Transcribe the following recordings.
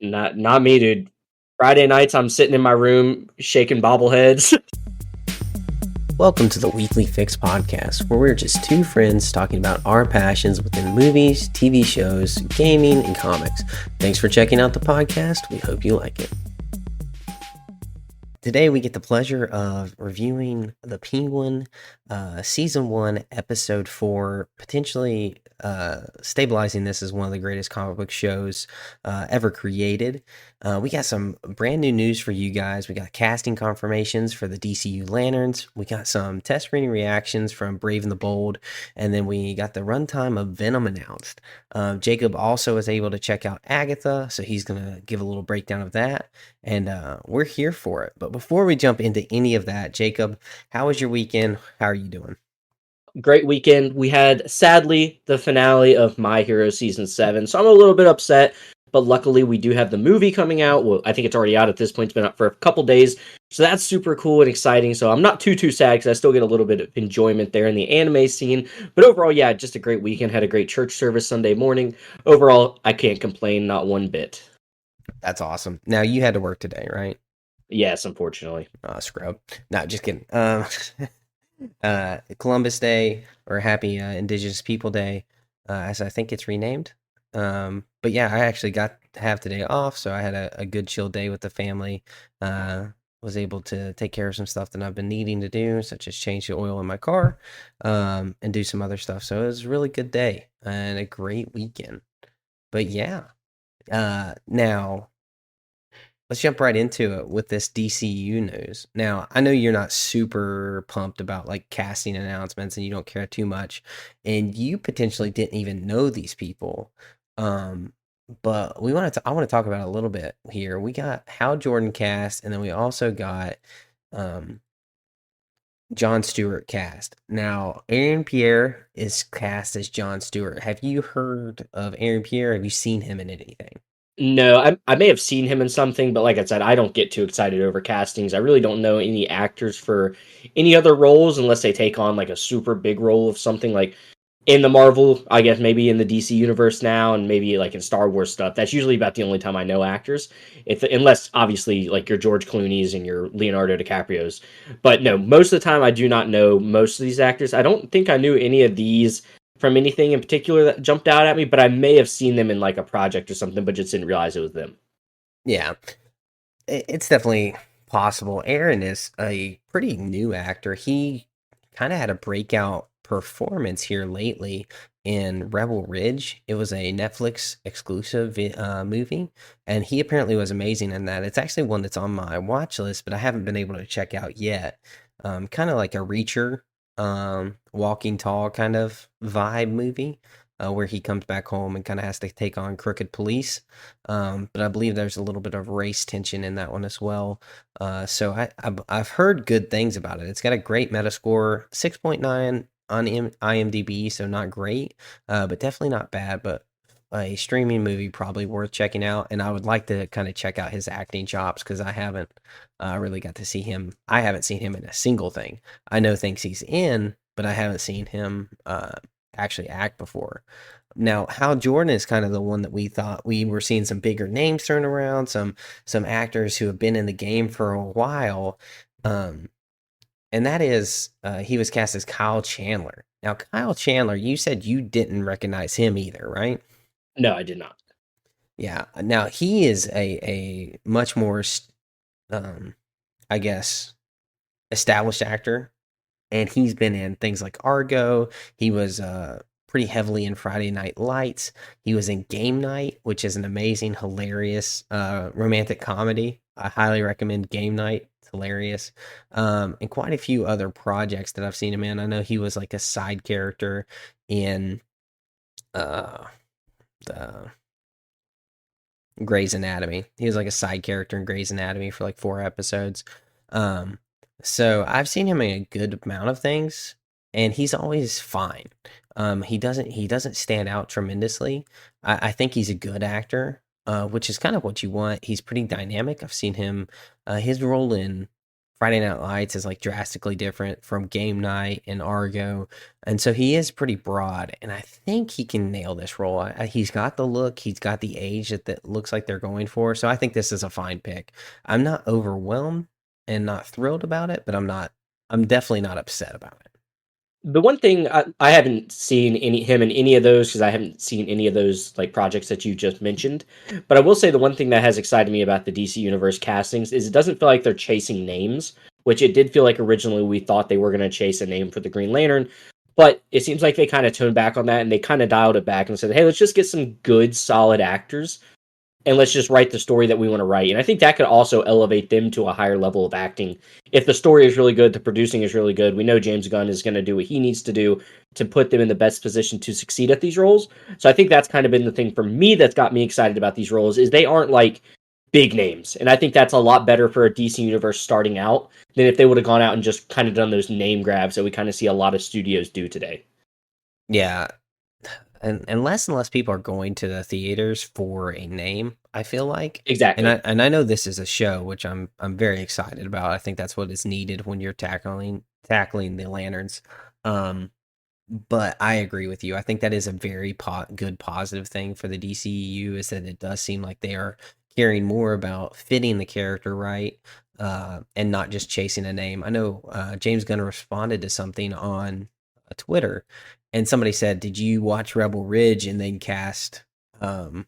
Not me, dude. Friday nights, I'm sitting in my room shaking bobbleheads. Welcome to the Weekly Fix podcast, where we're just two friends talking about our passions within movies, TV shows, gaming, and comics. Thanks for checking out the podcast. We hope you like it. Today, we get the pleasure of reviewing The Penguin, Season 1, Episode 4, potentially stabilizing this as one of the greatest comic book shows ever created. We got some brand new news for you guys. We got casting confirmations for the DCU Lanterns. We got some test screening reactions from Brave and the Bold. And then we got the runtime of Venom announced. Jacob also was able to check out Agatha, so he's going to give a little breakdown of that. And we're here for it. But before we jump into any of that, Jacob, how was your weekend? How are you doing? Great weekend. We had, sadly, the finale of My Hero Season 7, so I'm a little bit upset, but luckily we do have the movie coming out. Well, I think it's already out at this point. It's been out for a couple days, so that's super cool and exciting, so I'm not too sad because I still get a little bit of enjoyment there in the anime scene. But overall, yeah, just a great weekend. Had a great church service Sunday morning. Overall, I can't complain, not one bit. That's awesome. Now, you had to work today, right? Yes, unfortunately. Scrub. No, just kidding. Columbus Day, or Happy Indigenous People Day, as I think it's renamed. But yeah, I actually got to have today off, so I had a good chill day with the family. Was able to take care of some stuff that I've been needing to do, such as change the oil in my car, and do some other stuff. So it was a really good day and a great weekend. But yeah, now let's jump right into it with this DCU news. Now, I know you're not super pumped about like casting announcements and you don't care too much, and you potentially didn't even know these people. But I want to talk about it a little bit here. We got Hal Jordan cast, and then we also got Jon Stewart cast. Now, Aaron Pierre is cast as Jon Stewart. Have you heard of Aaron Pierre? Have you seen him in anything? No, I may have seen him in something, but like I said, I don't get too excited over castings. I really don't know any actors for any other roles unless they take on like a super big role of something like in the Marvel, I guess maybe in the DC universe now, and maybe like in Star Wars stuff. That's usually about the only time I know actors. If unless obviously like your George Clooney's and your Leonardo DiCaprio's. But no, most of the time I do not know most of these actors. I don't think I knew any of these from anything in particular that jumped out at me, but I may have seen them in like a project or something, but just didn't realize it was them. Yeah, it's definitely possible. Aaron is a pretty new actor. He kind of had a breakout performance here lately in Rebel Ridge. It was a Netflix exclusive movie, and he apparently was amazing in that. It's actually one that's on my watch list, but I haven't been able to check out yet. Kind of like a Reacher, Walking Tall kind of vibe movie. Where he comes back home and kind of has to take on crooked police. But I believe there's a little bit of race tension in that one as well. So I've heard good things about it. It's got a great Metascore, 6.9 on IMDb, so not great, but definitely not bad. But a streaming movie probably worth checking out. And I would like to kind of check out his acting chops because I haven't really got to see him. I haven't seen him in a single thing. I know things he's in, but I haven't seen him actually act before. Now, Hal Jordan is kind of the one that we thought we were seeing some bigger names thrown around, some actors who have been in the game for a while. And that is he was cast as Kyle Chandler. Now, Kyle Chandler, you said you didn't recognize him either, right? No, I did not. Yeah. Now he is a much more I guess established actor, and he's been in things like Argo. He was pretty heavily in Friday Night Lights. He was in Game Night, which is an amazing, hilarious romantic comedy. I highly recommend Game Night. It's hilarious. And quite a few other projects that I've seen him in. I know he was like a side character in the Grey's Anatomy. He was like a side character in Grey's Anatomy for like 4 episodes. So I've seen him in a good amount of things, and he's always fine. He doesn't stand out tremendously. I think he's a good actor, which is kind of what you want. He's pretty dynamic. I've seen him, his role in Friday Night Lights is like drastically different from Game Night and Argo, and so he is pretty broad. And I think he can nail this role. He's got the look, he's got the age that looks like they're going for. So I think this is a fine pick. I'm not overwhelmed and not thrilled about it, but I'm not. I'm definitely not upset about it. The one thing I haven't seen him in any of those because I haven't seen any of those like projects that you just mentioned. But I will say the one thing that has excited me about the DC Universe castings is it doesn't feel like they're chasing names, which it did feel like originally we thought they were going to chase a name for the Green Lantern. But it seems like they kind of toned back on that and they kind of dialed it back and said, hey, let's just get some good, solid actors and let's just write the story that we want to write. And I think that could also elevate them to a higher level of acting. If the story is really good, the producing is really good. We know James Gunn is going to do what he needs to do to put them in the best position to succeed at these roles. So I think that's kind of been the thing for me that's got me excited about these roles is they aren't like big names. And I think that's a lot better for a DC universe starting out than if they would have gone out and just kind of done those name grabs that we kind of see a lot of studios do today. Yeah, and less people are going to the theaters for a name, I feel like. And Exactly. I know this is a show, which I'm very excited about. I think that's what is needed when you're tackling the lanterns. Um, but I agree with you. I think that is a very good positive thing for the DCEU is that it does seem like they are caring more about fitting the character right, and not just chasing a name. I know James Gunn responded to something on Twitter, and somebody said, "Did you watch Rebel Ridge and then cast um,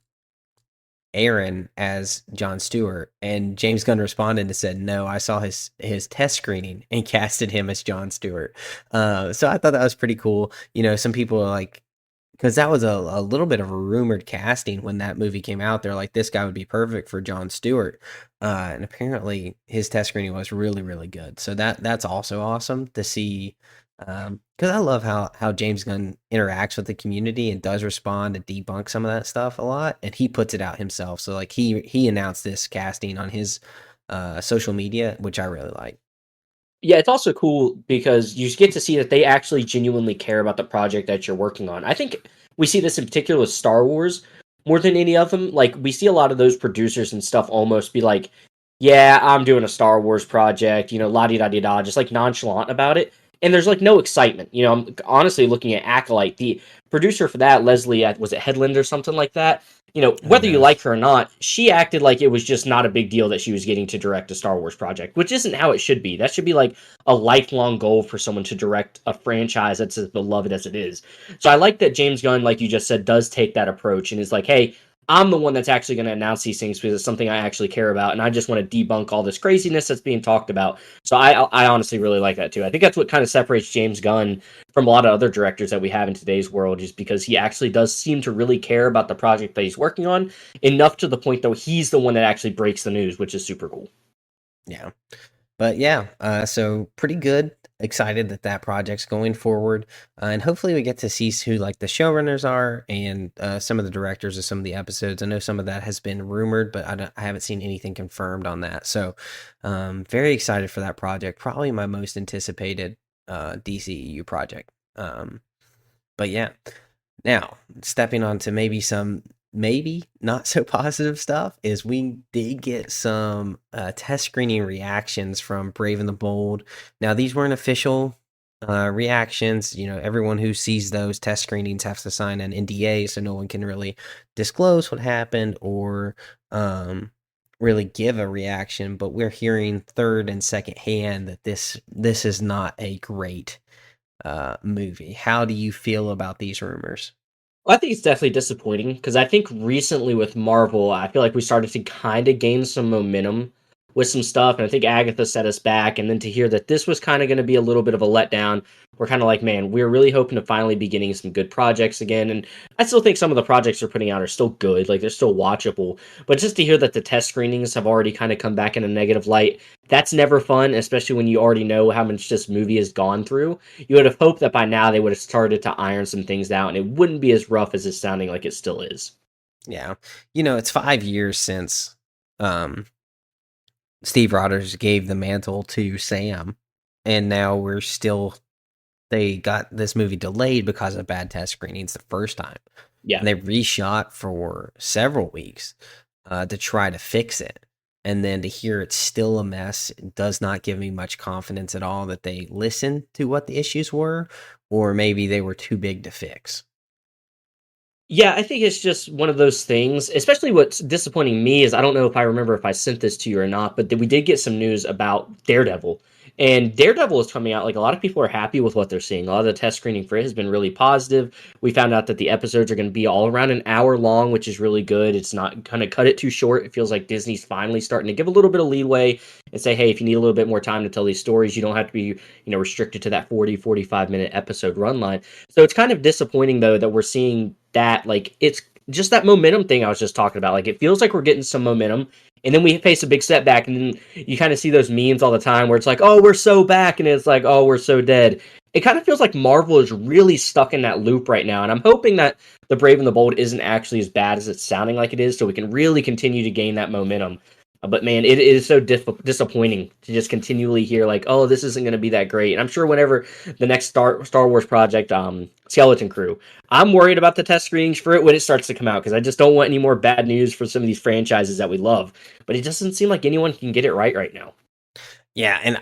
Aaron as John Stewart?" And James Gunn responded and said, "No, I saw his test screening and casted him as John Stewart." So I thought that was pretty cool. You know, some people are like, because that was a little bit of a rumored casting when that movie came out. They're like, this guy would be perfect for John Stewart, and apparently his test screening was really really good. So that's also awesome to see. Because I love how James Gunn interacts with the community and does respond and debunk some of that stuff a lot, and he puts it out himself. So like he announced this casting on his social media, which I really like. Yeah, it's also cool because you get to see that they actually genuinely care about the project that you're working on. I think we see this in particular with Star Wars more than any of them. Like we see a lot of those producers and stuff almost be like, "Yeah, I'm doing a Star Wars project," la di da di da, just like nonchalant about it. And there's like no excitement. I'm honestly looking at Acolyte, the producer for that, Leslie, was it Headland or something like that? Who Whether you like knows? her or not, she acted like it was just not a big deal that she was getting to direct a Star Wars project, which isn't how it should be. That should be like a lifelong goal for someone to direct a franchise that's as beloved as it is. So I like that James Gunn, like you just said, does take that approach and is like, hey, I'm the one that's actually going to announce these things because it's something I actually care about, and I just want to debunk all this craziness that's being talked about. So I honestly really like that too. I think that's what kind of separates James Gunn from a lot of other directors that we have in today's world, is because he actually does seem to really care about the project that he's working on enough to the point though he's the one that actually breaks the news, which is super cool. Yeah. But yeah, so pretty good. Excited that that project's going forward, and hopefully we get to see who like the showrunners are and some of the directors of some of the episodes. I know some of that has been rumored, but I haven't seen anything confirmed on that. So, very excited for that project. Probably my most anticipated DCEU project. But yeah, now stepping on to maybe some maybe not so positive stuff is we did get some test screening reactions from Brave and the Bold. Now these weren't official reactions. You know, everyone who sees those test screenings has to sign an NDA, so no one can really disclose what happened or really give a reaction. But we're hearing third and second hand that this is not a great movie. How do you feel about these rumors? Well, I think it's definitely disappointing because I think recently with Marvel, I feel like we started to kind of gain some momentum with some stuff, and I think Agatha set us back. And then to hear that this was kind of going to be a little bit of a letdown, we're kind of like, man, we're really hoping to finally be getting some good projects again. And I still think some of the projects they're putting out are still good, like they're still watchable. But just to hear that the test screenings have already kind of come back in a negative light, that's never fun, especially when you already know how much this movie has gone through. You would have hoped that by now they would have started to iron some things out and it wouldn't be as rough as it's sounding like it still is. Yeah. You know, it's 5 years since um Steve Rogers gave the mantle to Sam, and now they got this movie delayed because of bad test screenings the first time. Yeah. And they reshot for several weeks to try to fix it. and then to hear it's still a mess does not give me much confidence at all that they listened to what the issues were, or maybe they were too big to fix. Yeah, I think it's just one of those things. Especially what's disappointing me is I don't know if I remember if I sent this to you or not, but we did get some news about Daredevil. And Daredevil is coming out. Like a lot of people are happy with what they're seeing. A lot of the test screening for it has been really positive. We found out that the episodes are going to be all around an hour long, which is really good. It's not going to cut it too short. It feels like Disney's finally starting to give a little bit of leeway and say, hey, if you need a little bit more time to tell these stories, you don't have to be, restricted to that 45-minute episode run line. So it's kind of disappointing though that we're seeing that, like, it's just that momentum thing I was just talking about. Like it feels like we're getting some momentum, and then we face a big setback, and then you kind of see those memes all the time where it's like, oh, we're so back, and it's like, oh, we're so dead. It kind of feels like Marvel is really stuck in that loop right now, and I'm hoping that the Brave and the Bold isn't actually as bad as it's sounding like it is, so we can really continue to gain that momentum. But man, it is so disappointing to just continually hear like, oh, this isn't going to be that great. And I'm sure whenever the next Star Wars project, Skeleton Crew, I'm worried about the test screenings for it when it starts to come out because I just don't want any more bad news for some of these franchises that we love. But it doesn't seem like anyone can get it right now. Yeah, and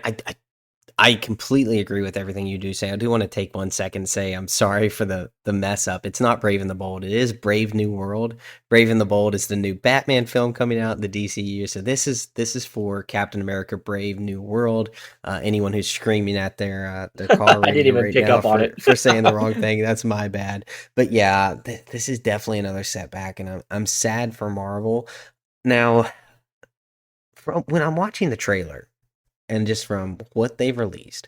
I completely agree with everything you do say. I do want to take 1 second and say I'm sorry for the mess up. It's not Brave and the Bold. It is Brave New World. Brave and the Bold is the new Batman film coming out in the DCU. So this is for Captain America: Brave New World. Anyone who's screaming at their car I didn't radio even right pick now up on it. for saying the wrong thing, that's my bad. But yeah, this is definitely another setback, and I'm sad for Marvel. Now, from when I'm watching the trailer and just from what they've released,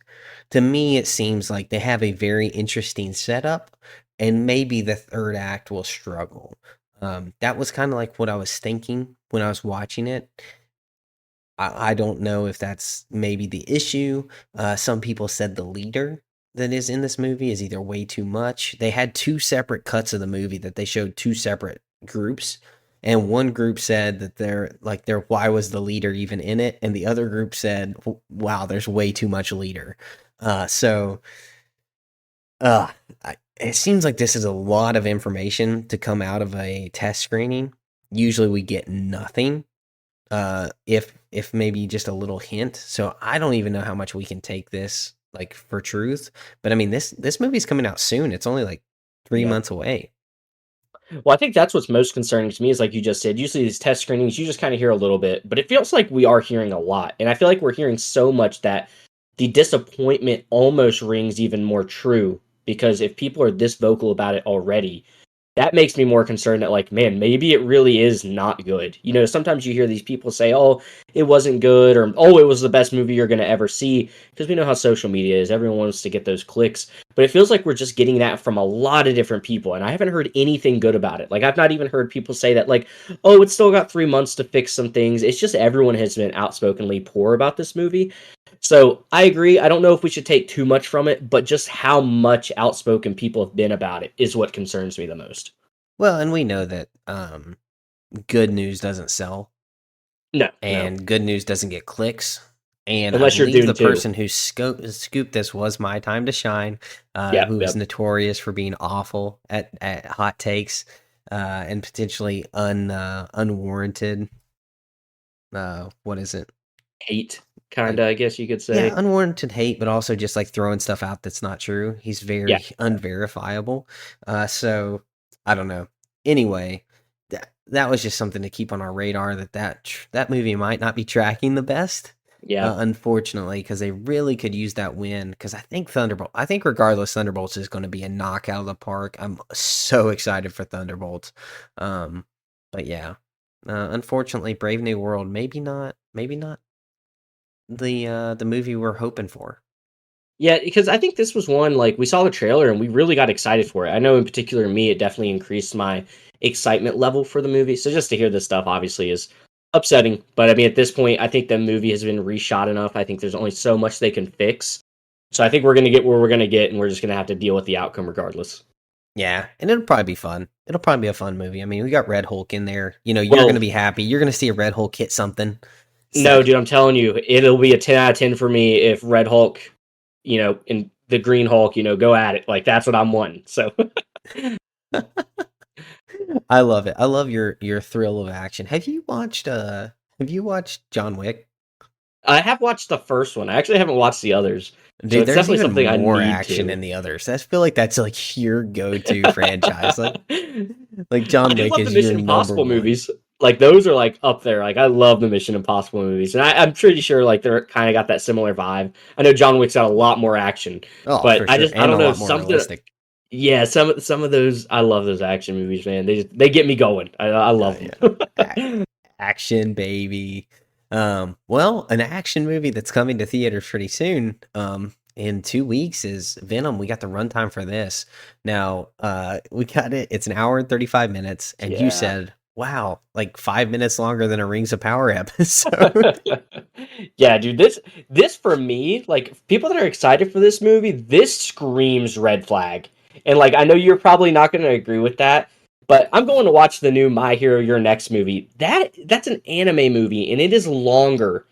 to me, it seems like they have a very interesting setup, and maybe the third act will struggle. That was kind of like what I was thinking when I was watching it. I don't know if that's maybe the issue. Some people said the leader that is in this movie is either way too much. They had two separate cuts of the movie that they showed two separate groups. And one group said that they're why was the leader even in it? And the other group said, wow, there's way too much leader. So it seems like this is a lot of information to come out of a test screening. Usually we get nothing, if maybe just a little hint. So I don't even know how much we can take this like for truth. But I mean, this movie's coming out soon. It's only like 3 months away. Well, I think that's what's most concerning to me is like you just said, usually these test screenings, you just kind of hear a little bit, but it feels like we are hearing a lot. And I feel like we're hearing so much that the disappointment almost rings even more true because if people are this vocal about it already, that makes me more concerned that like, man, maybe it really is not good. Sometimes you hear these people say, oh, it wasn't good, or oh, it was the best movie you're going to ever see, because we know how social media is. Everyone wants to get those clicks, but it feels like we're just getting that from a lot of different people, and I haven't heard anything good about it. Like, I've not even heard people say that like, oh, it's still got 3 months to fix some things. It's just everyone has been outspokenly poor about this movie. So I agree. I don't know if we should take too much from it, but just how much outspoken people have been about it is what concerns me the most. Well, and we know that good news doesn't sell, No, no. and good news doesn't get clicks. And I Unless you're believe Dune the 2. person who scooped this was My Time to Shine, Yeah, who is yep. notorious for being awful at hot takes, and potentially unwarranted. What is it? Hate, kinda, I guess you could Yeah, say. unwarranted hate, but also just like throwing stuff out that's not true. He's Yeah. very unverifiable. So I don't know. Anyway, that was just something to keep on our radar that movie might not be tracking the best. Yeah. Unfortunately, because they really could use that win. Because I think regardless, Thunderbolts is going to be a knockout of the park. I'm so excited for Thunderbolts. But yeah, unfortunately, Brave New World maybe not the movie we're hoping for. Yeah, because I think this was one, like, we saw the trailer and we really got excited for it. I know in particular me, it definitely increased my excitement level for the movie. So just to hear this stuff obviously is upsetting. But I mean, at this point, I think the movie has been reshot enough. I think there's only so much they can fix. So I think we're gonna get where we're gonna get, and we're just gonna have to deal with the outcome regardless. Yeah, and it'll probably be fun. It'll probably be a fun movie. I mean, we got Red Hulk in there. You're Well, gonna be happy. You're gonna see a Red Hulk hit something. So no, dude, I'm telling you, it'll be a 10 out of 10 for me if Red Hulk, and the Green Hulk, go at it. Like that's what I'm wanting. So I love it. I love your thrill of action. Have you watched Have you watched John Wick? I have watched the first one. I actually haven't watched the others, so Dude, it's there's definitely even something I more need action to. in the others. I feel like that's like your go-to franchise. Like I John do Wick love the is your Mission number Impossible one. movies. Like those are like up there. Like I love the Mission Impossible movies, and I'm pretty sure like they're kind of got that similar vibe. I know John Wick's got a lot more action, Oh, but for sure, I and don't a know lot more something. realistic. Yeah, some of those I love those action movies, man. They get me going. I love Yeah. A- them. Action, baby. Well, an action movie that's coming to theaters pretty soon. In 2 weeks is Venom. We got the runtime for this. Now, we got it. It's an hour and 35 minutes, and you Yeah. said, "Wow, like 5 minutes longer than a Rings of Power episode." Yeah, dude, this for me, like people that are excited for this movie, this screams red flag. And like I know you're probably not going to agree with that, but I'm going to watch the new My Hero Your Next movie. That's an anime movie and it is longer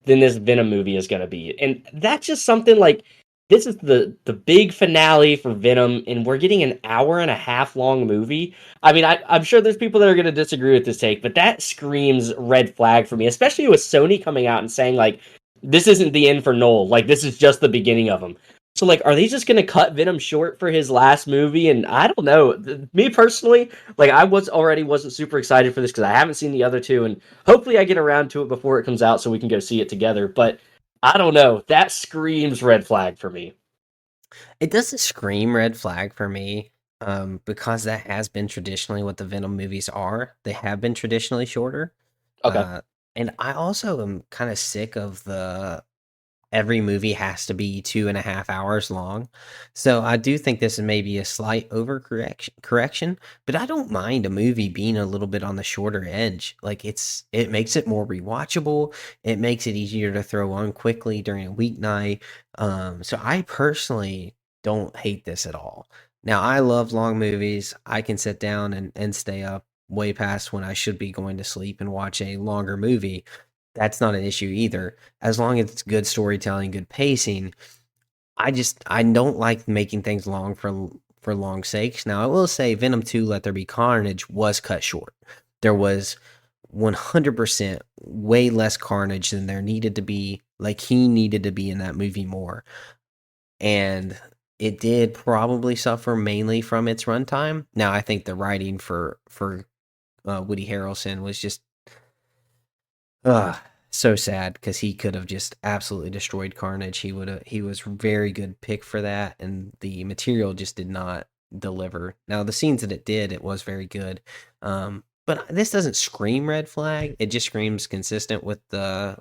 than this Venom movie is going to be. And that's just something like this is the big finale for Venom and we're getting an hour and a half long movie. I mean, I'm sure there's people that are going to disagree with this take, but that screams red flag for me, especially with Sony coming out and saying, like, this isn't the end for Noel. Like, this is just the beginning of him. So, like, are they just going to cut Venom short for his last movie? And I don't know. Me personally, like, I wasn't super excited for this because I haven't seen the other two. And hopefully I get around to it before it comes out so we can go see it together. But I don't know. That screams red flag for me. It doesn't scream red flag for me, because that has been traditionally what the Venom movies are. They have been traditionally shorter. Okay. Uh, and I also am kind of sick of the every movie has to be 2.5 hours long. So I do think this is maybe a slight correction, but I don't mind a movie being a little bit on the shorter edge. Like it makes it more rewatchable. It makes it easier to throw on quickly during a weeknight. So I personally don't hate this at all. Now I love long movies. I can sit down and stay up way past when I should be going to sleep and watch a longer movie. That's not an issue either. As long as it's good storytelling, good pacing. I don't like making things long for long sakes. Now I will say Venom 2 Let There Be Carnage was cut short. There was 100% way less carnage than there needed to be. Like he needed to be in that movie more. And it did probably suffer mainly from its runtime. Now I think the writing for Woody Harrelson was just ugh, so sad because he could have just absolutely destroyed Carnage. He was very good pick for that, and the material just did not deliver. Now the scenes that it did, it was very good. But this doesn't scream red flag. It just screams consistent with the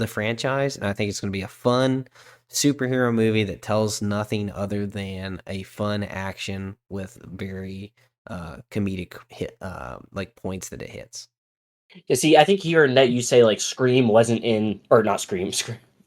franchise, and I think it's going to be a fun superhero movie that tells nothing other than a fun action with very comedic hit like points that it hits. Yeah, see, I think hearing that you say like Scream wasn't in, or not Scream,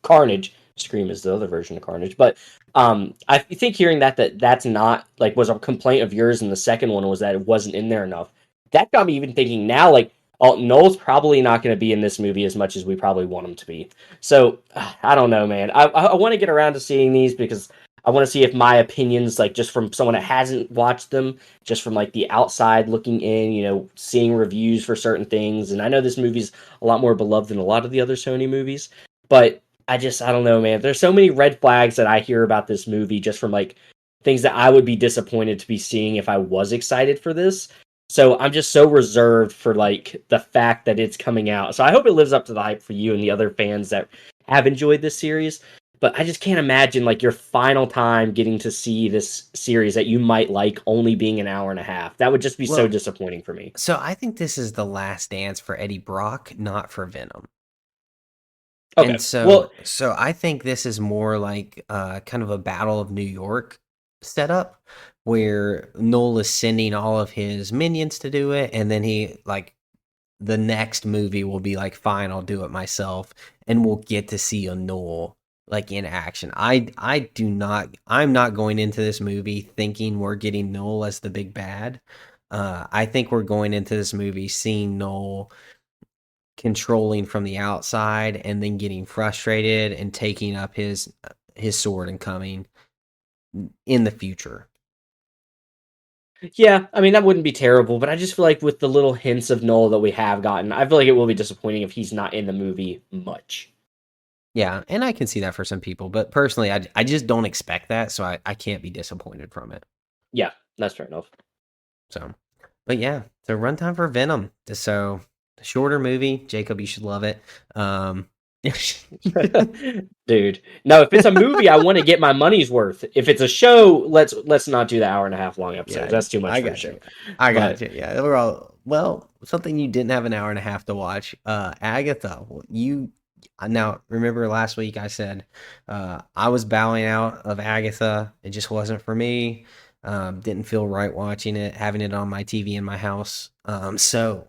Carnage. Scream is the other version of Carnage, but I think hearing that's not like was a complaint of yours, and the second one was that it wasn't in there enough. That got me even thinking now, like, oh, Noel's probably not going to be in this movie as much as we probably want him to be. So I don't know, man. I want to get around to seeing these because I want to see if my opinions, like just from someone that hasn't watched them, just from like the outside looking in, seeing reviews for certain things. And I know this movie's a lot more beloved than a lot of the other Sony movies, but I don't know, man. There's so many red flags that I hear about this movie just from like things that I would be disappointed to be seeing if I was excited for this. So I'm just so reserved for like the fact that it's coming out. So I hope it lives up to the hype for you and the other fans that have enjoyed this series. But I just can't imagine like your final time getting to see this series that you might like only being an hour and a half. That would just be so Well, disappointing for me. so I think this is the last dance for Eddie Brock, not for Venom. And Okay. so Well, so I think this is more like kind of a Battle of New York setup where Noel is sending all of his minions to do it, and then he like the next movie will be like, fine, I'll do it myself, and we'll get to see a Noel like in action. I'm not going into this movie thinking we're getting Noel as the big bad. I think we're going into this movie seeing Noel controlling from the outside and then getting frustrated and taking up his sword and coming in the future. Yeah, I mean that wouldn't be terrible, but I just feel like with the little hints of Noel that we have gotten, I feel like it will be disappointing if he's not in the movie much. Yeah, and I can see that for some people, but personally, I just don't expect that, so I can't be disappointed from it. Yeah, that's fair enough. So, but yeah, so runtime for Venom. So, shorter movie, Jacob, you should love it. Um, Dude, no, if it's a movie, I want to get my money's worth. If it's a show, let's not do the hour and a half long episodes. yeah, That's too much I for a got show. you. I got But you. Yeah, we're all well. Something you didn't have an hour and a half to watch. Agatha, you now remember last week I said I was bowing out of Agatha. It just wasn't for me. Didn't feel right watching it, having it on my TV in my house. So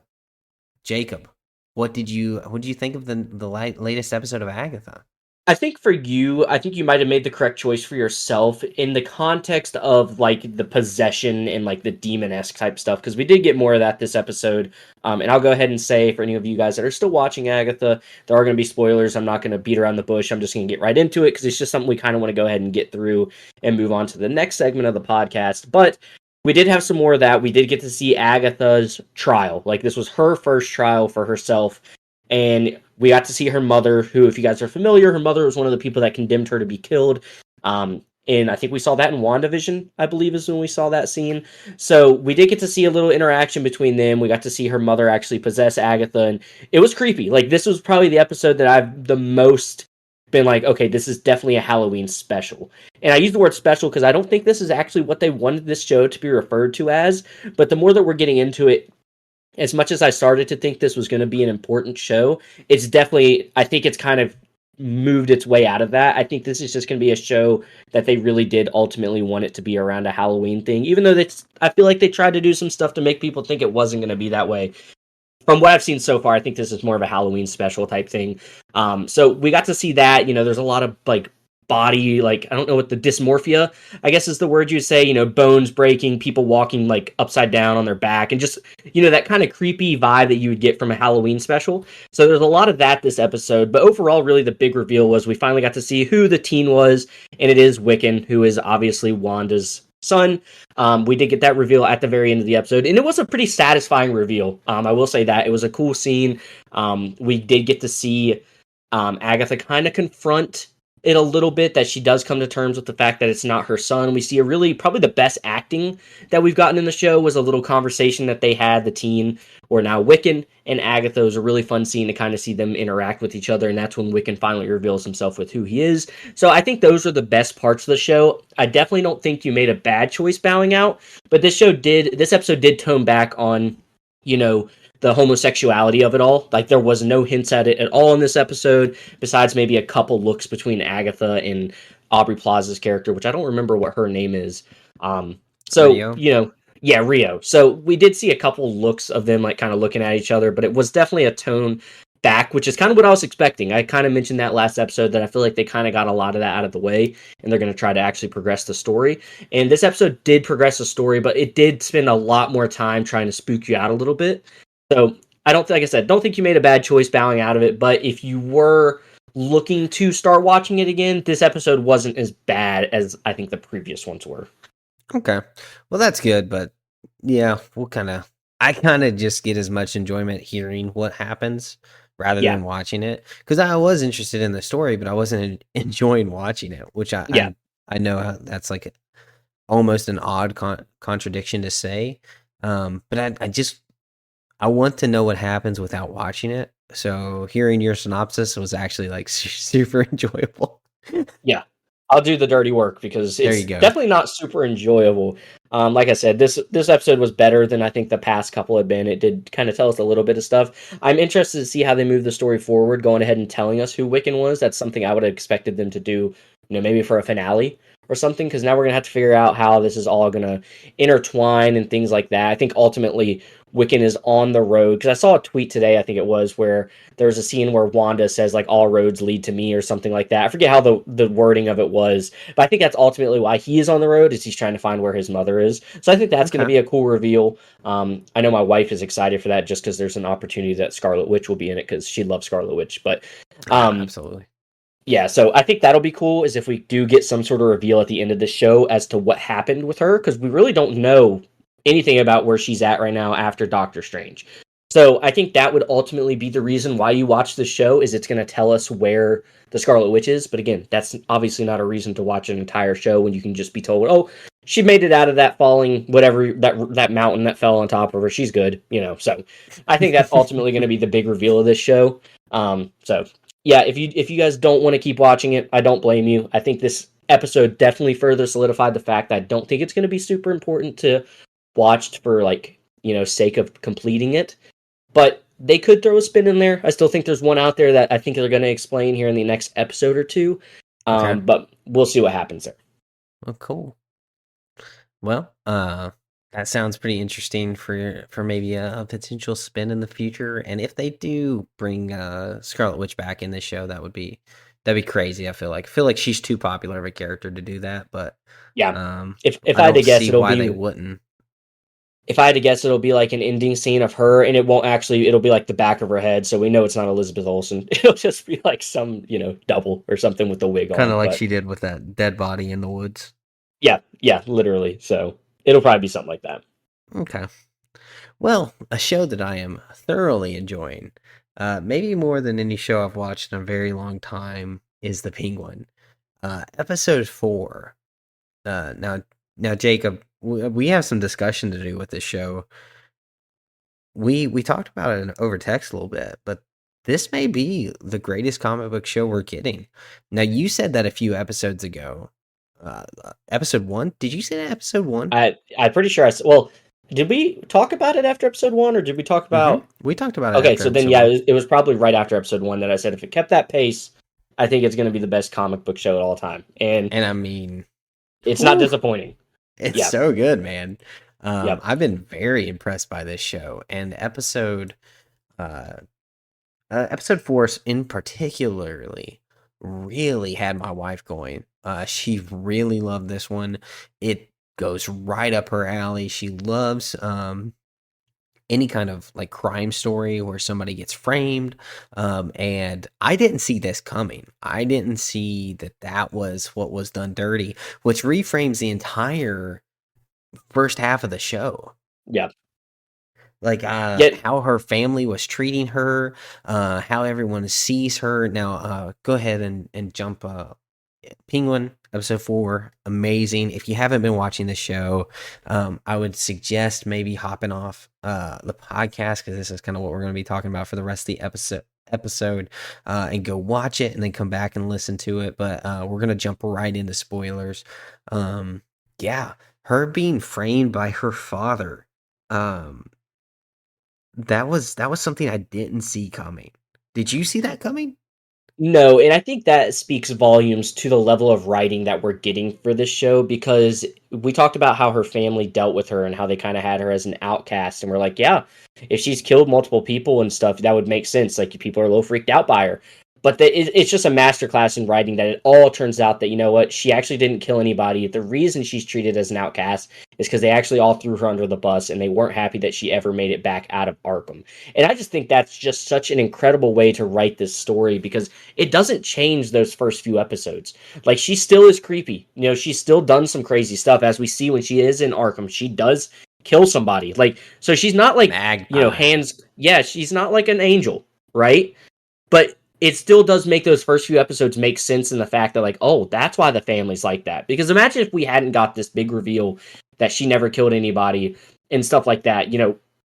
Jacob, what did you think of the latest episode of Agatha? I think for you, I think you might have made the correct choice for yourself in the context of like the possession and like the demon-esque type stuff, because we did get more of that this episode. And I'll go ahead and say for any of you guys that are still watching Agatha, there are going to be spoilers. I'm not going to beat around the bush. I'm just going to get right into it because it's just something we kind of want to go ahead and get through and move on to the next segment of the podcast. But we did have some more of that. We did get to see Agatha's trial. Like this was her first trial for herself. And we got to see her mother, who, if you guys are familiar, her mother was one of the people that condemned her to be killed. And I think we saw that in WandaVision, I believe is when we saw that scene. So we did get to see a little interaction between them. We got to see her mother actually possess Agatha, and it was creepy. Like, this was probably the episode that I've the most been like, okay, this is definitely a Halloween special. And I use the word special because I don't think this is actually what they wanted this show to be referred to as. But the more that we're getting into it, as much as I started to think this was going to be an important show, it's definitely, I think it's kind of moved its way out of that. I think this is just going to be a show that they really did ultimately want it to be around a Halloween thing, even though I feel like they tried to do some stuff to make people think it wasn't going to be that way. From what I've seen so far, I think this is more of a Halloween special type thing. So we got to see that. There's a lot of like body, like, I don't know what the dysmorphia, I guess is the word you say, bones breaking, people walking like upside down on their back, and just, that kind of creepy vibe that you would get from a Halloween special. So there's a lot of that this episode, but overall, really the big reveal was we finally got to see who the teen was, and it is Wiccan, who is obviously Wanda's son. We did get that reveal at the very end of the episode, and it was a pretty satisfying reveal. I will say that it was a cool scene. We did get to see Agatha kind of confront it a little bit, that she does come to terms with the fact that it's not her son. We see a really, probably the best acting that we've gotten in the show was a little conversation that they had, the teen, or now Wiccan and Agatha. It was a really fun scene to kind of see them interact with each other, and that's when Wiccan finally reveals himself with who he is. So I think those are the best parts of the show. I definitely don't think you made a bad choice bowing out, but this episode did tone back on, the homosexuality of it all. Like, there was no hints at it at all in this episode, besides maybe a couple looks between Agatha and Aubrey Plaza's character, which I don't remember what her name is. So, Rio? yeah, Rio. So we did see a couple looks of them like kind of looking at each other, but it was definitely a tone back, which is kind of what I was expecting. I kind of mentioned that last episode, that I feel like they kind of got a lot of that out of the way, and they're going to try to actually progress the story. And this episode did progress the story, but it did spend a lot more time trying to spook you out a little bit. So I don't think, like I said, don't think you made a bad choice bowing out of it. But if you were looking to start watching it again, this episode wasn't as bad as I think the previous ones were. Okay. Well, that's good, but yeah, I kind of just get as much enjoyment hearing what happens rather Yeah, than watching it, because I was interested in the story, but I wasn't enjoying watching it, which yeah. I know that's like almost an odd contradiction to say. But I want to know what happens without watching it. So hearing your synopsis was actually like super enjoyable. Yeah, I'll do the dirty work because There you it's go. definitely not super enjoyable. Like I said, this episode was better than I think the past couple had been. It did kind of tell us a little bit of stuff. I'm interested to see how they move the story forward, going ahead and telling us who Wiccan was. That's something I would have expected them to do, maybe for a finale or something, because now we're gonna have to figure out how this is all gonna intertwine and things like that. I think ultimately Wiccan is on the road, because I saw a tweet today, I think it was, where there's a scene where Wanda says like all roads lead to me or something like that. I forget how the wording of it was, but I think that's ultimately why he is on the road, is he's trying to find where his mother is. So I think that's going to Okay. be a cool reveal. I know my wife is excited for that, just because there's an opportunity that Scarlet Witch will be in it, because she loves Scarlet Witch. But Absolutely. yeah, so I think that'll be cool, is if we do get some sort of reveal at the end of the show as to what happened with her, because we really don't know anything about where she's at right now after Doctor Strange. So I think that would ultimately be the reason why you watch the show, is it's going to tell us where the Scarlet Witch is. But again, that's obviously not a reason to watch an entire show when you can just be told, oh, she made it out of that falling, whatever, that mountain that fell on top of her. She's good, you know. So I think that's ultimately going to be the big reveal of this show. So yeah, if you guys don't want to keep watching it, I don't blame you. I think this episode definitely further solidified the fact that I don't think it's going to be super important to watch for, like, you know, sake of completing it. But they could throw a spin in there. I still think there's one out there that I think they're going to explain here in the next episode or two. Okay. But we'll see what happens there. Well, cool. Well, that sounds pretty interesting for maybe a potential spin in the future. And if they do bring Scarlet Witch back in this show, that'd be crazy. I feel like she's too popular of a character to do that. But Yeah, if I I had to don't guess, see it'll why be they wouldn't. if I had to guess, it'll be like an ending scene of her, and it won't actually. It'll be like the back of her head, so we know it's not Elizabeth Olsen. It'll just be like some, you know, double or something with the wig Kind on. of like But she did with that dead body in the woods. yeah, literally. So it'll probably be something like that. Okay. Well, a show that I am thoroughly enjoying, maybe more than any show I've watched in a very long time, is The Penguin. Episode 4. Now, Jacob, we have some discussion to do with this show. We talked about it over text a little bit, but this may be the greatest comic book show we're getting. Now, you said that a few episodes ago. Episode 1? Did you say that episode 1? I'm pretty sure well, did we talk about it after episode 1, or did we talk about? We talked about it Okay, after so then episode yeah, 1. it was probably right after episode 1 that I said if it kept that pace, I think it's going to be the best comic book show at all time, and And I mean, it's not whew, disappointing. it's Yeah, so good, man. yep. I've been very impressed by this show, and uh, episode 4 in particularly really had my wife going. She really loved this one. It goes right up her alley. She loves any kind of like crime story where somebody gets framed. And I didn't see this coming. I didn't see that was what was done dirty, which reframes the entire first half of the show. Yep. Like Yet how her family was treating her, how everyone sees her. Now, go ahead and jump. Penguin episode 4, amazing. If you haven't been watching the show, I would suggest maybe hopping off the podcast, because this is kind of what we're going to be talking about for the rest of the episode, and go watch it and then come back and listen to it. But we're going to jump right into spoilers. Yeah, her being framed by her father. That was something I didn't see coming. Did you see that coming? no, and I think that speaks volumes to the level of writing that we're getting for this show, because we talked about how her family dealt with her and how they kind of had her as an outcast, and we're like, yeah, if she's killed multiple people and stuff, that would make sense. Like, people are a little freaked out by her. But it's just a masterclass in writing that it all turns out that, you know what, she actually didn't kill anybody. The reason she's treated as an outcast is because they actually all threw her under the bus, and they weren't happy that she ever made it back out of Arkham. And I just think that's just such an incredible way to write this story, because it doesn't change those first few episodes. Like, she still is creepy. You know, she's still done some crazy stuff, as we see when she is in Arkham. She does kill somebody. Like, so she's not like, Magpie. you know, she's not like an angel, right? But it still does make those first few episodes make sense in the fact that, like, oh, that's why the family's like that. Because imagine if we hadn't got this big reveal that she never killed anybody and stuff like that. You know,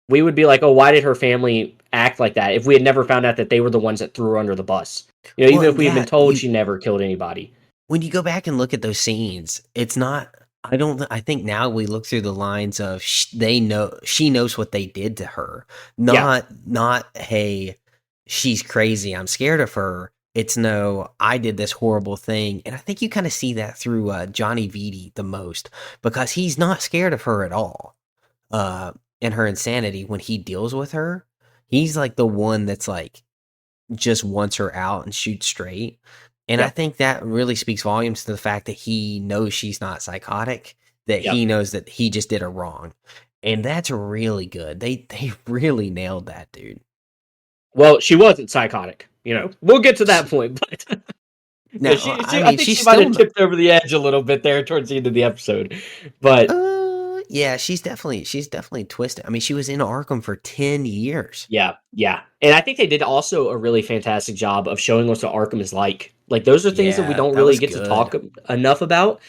we would be like, oh, why did her family act like that if we had never found out that they were the ones that threw her under the bus? You know, even Well, if we had yeah, been told she never killed anybody. when you go back and look at those scenes, it's not. I think now we look through the lines of they know she knows what they did to her. Yeah. Not hey, she's crazy, I'm scared of her. It's no, I did this horrible thing. And I think you kind of see that through Johnny Vitti the most, because he's not scared of her at all. And her insanity when he deals with her, he's like the one that's like just wants her out and shoots straight. And I Yep. think that really speaks volumes to the fact that he knows she's not psychotic, that Yep. he knows that he just did her wrong. And that's really good. They really nailed that, dude. Well, she wasn't psychotic. You know, we'll get to that point, but Now, I think she's she might still have tipped over the edge a little bit there towards the end of the episode. But Yeah, she's definitely twisted. I mean, she was in Arkham for 10 years. Yeah, yeah. And I think they did also a really fantastic job of showing what Arkham is like. Like those are things that we Yeah, don't that really was get to talk good. enough about.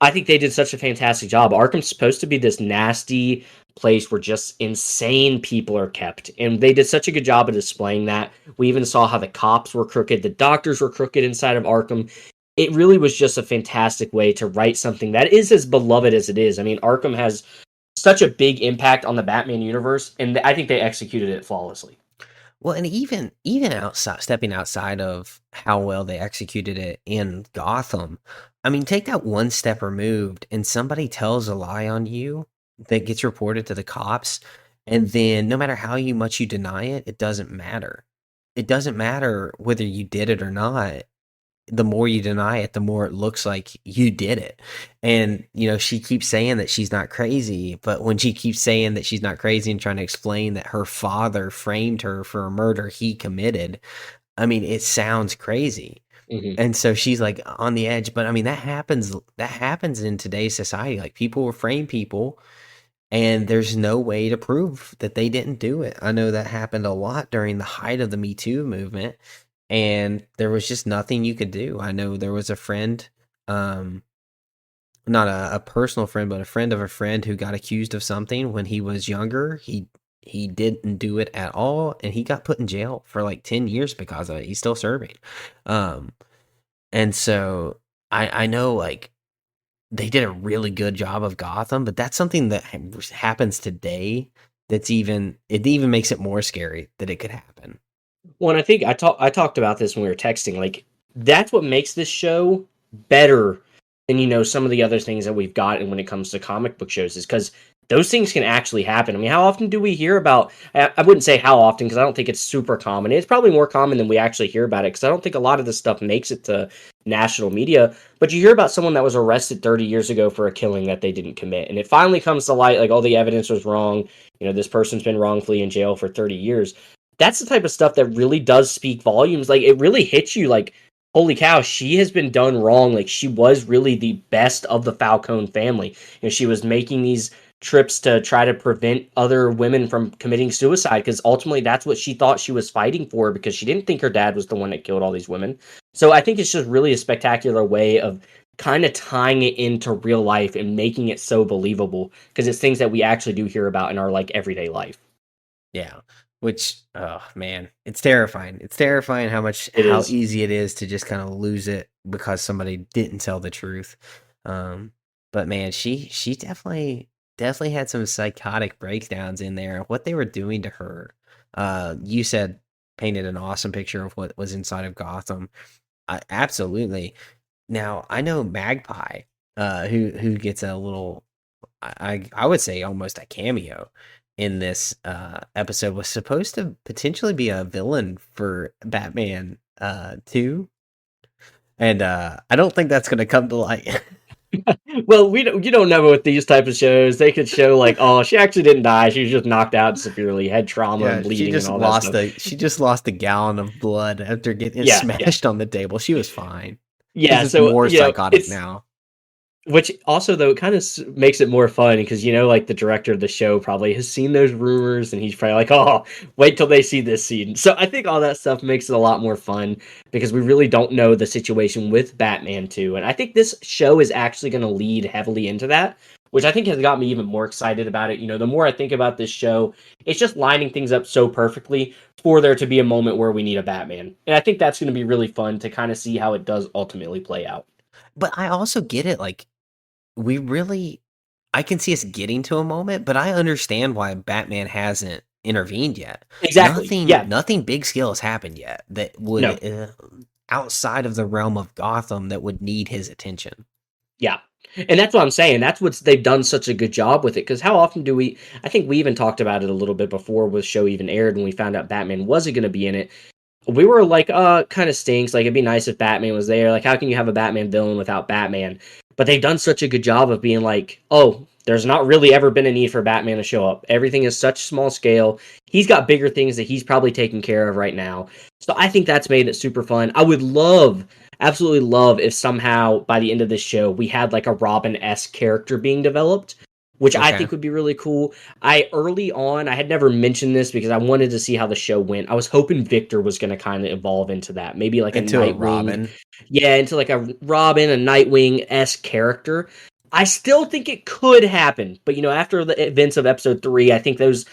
I think they did such a fantastic job. Arkham's supposed to be this nasty place where just insane people are kept, and they did such a good job of displaying that. We even saw how the cops were crooked, the doctors were crooked inside of Arkham. It really was just a fantastic way to write something that is as beloved as it is. I mean, Arkham has such a big impact on the Batman universe, and I think they executed it flawlessly. Well, and even outside, stepping outside of how well they executed it in Gotham, I mean, take that one step removed, and somebody tells a lie on you that gets reported to the cops, and then no matter how much you deny it, it doesn't matter. It doesn't matter whether you did it or not. The more you deny it, the more it looks like you did it. And, she keeps saying that she's not crazy, but when she keeps saying that she's not crazy and trying to explain that her father framed her for a murder he committed, I mean, it sounds crazy. Hmm. And so she's like on the edge, but I mean that happens in today's society. Like people will frame people and there's no way to prove that they didn't do it. I know that happened a lot during the height of the Me Too movement, and there was just nothing you could do. I know there was a friend, um, not a personal friend, but a friend of a friend who got accused of something when he was younger. He didn't do it at all, and he got put in jail for like 10 years because of it. He's still serving. Um, and so I know like they did a really good job of Gotham, but that's something that happens today. It even makes it more scary that it could happen. Well, and I talked about this when we were texting. Like that's what makes this show better than some of the other things that we've gotten when it comes to comic book shows, is because those things can actually happen. I mean, how often do we hear about? I wouldn't say how often because I don't think it's super common. It's probably more common than we actually hear about it because I don't think a lot of this stuff makes it to national media. But you hear about someone that was arrested 30 years ago for a killing that they didn't commit, and it finally comes to light like all the evidence was wrong. This person's been wrongfully in jail for 30 years. That's the type of stuff that really does speak volumes. Like it really hits you like, holy cow, she has been done wrong. Like she was really the best of the Falcone family. She was making these trips to try to prevent other women from committing suicide because ultimately that's what she thought she was fighting for, because she didn't think her dad was the one that killed all these women. So I think it's just really a spectacular way of kind of tying it into real life and making it so believable because it's things that we actually do hear about in our like everyday life. Yeah. Which, oh man, it's terrifying. It's terrifying It how is. easy it is to just kind of lose it because somebody didn't tell the truth. Um, but man, she definitely had some psychotic breakdowns in there. What they were doing to her. You said painted an awesome picture of what was inside of Gotham. Absolutely. Now I know Magpie, who gets a little, I would say almost a cameo in this episode, was supposed to potentially be a villain for Batman 2, and I don't think that's going to come to light. Well, you don't know with these type of shows. They could show like, oh, she actually didn't die. She was just knocked out severely, had trauma and Yeah, she bleeding and just all that lost stuff. a gallon of blood after getting it Yeah, yeah, smashed on the table. She was fine. She's yeah. just So more psychotic it's now. which also though kind of makes it more fun because like the director of the show probably has seen those rumors and he's probably like, oh, wait till they see this scene. So I think all that stuff makes it a lot more fun because we really don't know the situation with Batman 2, and I think this show is actually going to lead heavily into that, which I think has got me even more excited about it. The more I think about this show, it's just lining things up so perfectly for there to be a moment where we need a Batman, and I think that's going to be really fun to kind of see how it does ultimately play out. But I also get it. Like we really I can see us getting to a moment, but I understand why Batman hasn't intervened yet. Exactly. Yeah. Nothing big scale has happened yet that No. would outside of the realm of Gotham that would need his attention. Yeah. And that's what I'm saying. That's what they've done such a good job with it. Because how often do we? I think we even talked about it a little bit before the show even aired when we found out Batman wasn't going to be in it. We were like, kind of stinks. Like, it'd be nice if Batman was there. Like, how can you have a Batman villain without Batman? But they've done such a good job of being like, oh, there's not really ever been a need for Batman to show up. Everything is such small scale. He's got bigger things that he's probably taking care of right now. So I think that's made it super fun. I would love, absolutely love, if somehow by the end of this show we had like a Robin-esque character being developed which I Okay. think would be really cool. I had never mentioned this because I wanted to see how the show went. I was hoping Victor was going to kind of evolve into that, maybe like a Into a Nightwing, Robin. yeah, into like a Robin, a Nightwing-esque character. I still think it could happen, but after the events of episode 3, I think those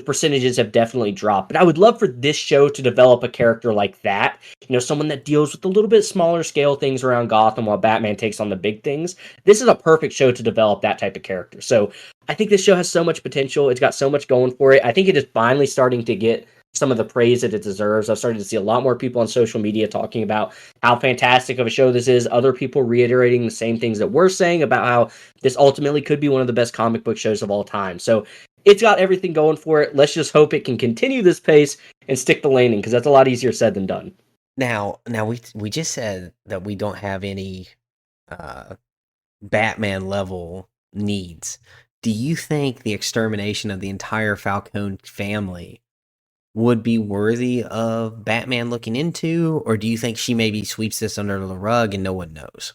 percentages have definitely dropped. But I would love for this show to develop a character like that. Someone that deals with a little bit smaller scale things around Gotham while Batman takes on the big things. This is a perfect show to develop that type of character. So I think this show has so much potential. It's got so much going for it. I think it is finally starting to get some of the praise that it deserves. I've started to see a lot more people on social media talking about how fantastic of a show this is. Other people reiterating the same things that we're saying about how this ultimately could be one of the best comic book shows of all time. So it's got everything going for it. Let's just hope it can continue this pace and stick the landing, because that's a lot easier said than done. Now we just said that we don't have any uh Batman level needs. Do you think the extermination of the entire Falcone family would be worthy of Batman looking into, or do you think she maybe sweeps this under the rug and no one knows?